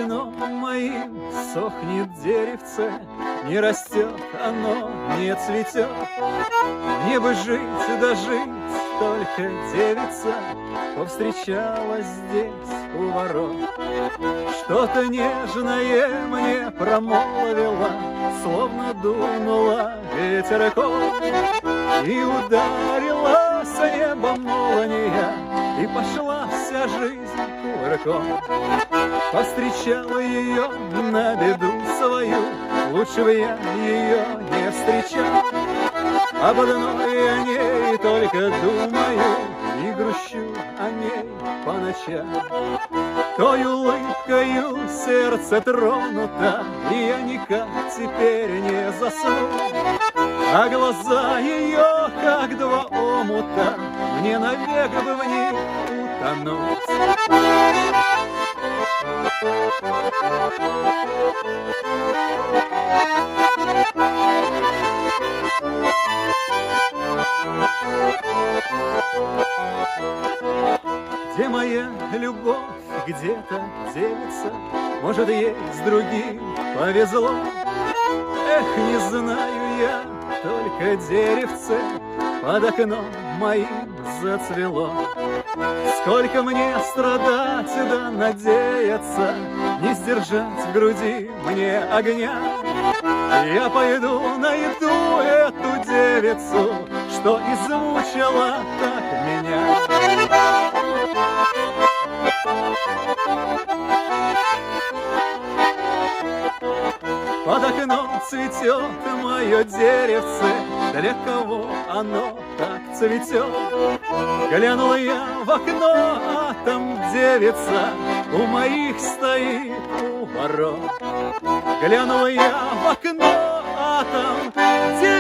окном моим сохнет деревце, не растет оно, не цветет. Мне бы жить да жить, только девица повстречалась здесь у ворот. Что-то нежное мне промолвила, словно дунула ветерком, и ударила с неба молния, и пошла вся жизнь кувырком. Повстречала ее на беду свою, лучше бы я ее не встречал. Об одной о ней только думаю и грущу о ней по ночам. Той улыбкою сердце тронуто, и я никак теперь не засну. А глаза ее, как два омута, мне навек бы в них утонуть. Где моя любовь, где-то девица, может, ей с другим повезло. Эх, не знаю я, только деревце под окном моим зацвело. Сколько мне страдать да надеяться, не сдержать в груди мне огня. Я пойду найду эту девицу, что измучила так меня. Под окном цветет мое деревце, для кого оно так цветет? Глянула я в окно, а там девица у моих стоит у ворот. Глянула я в окно, а там девица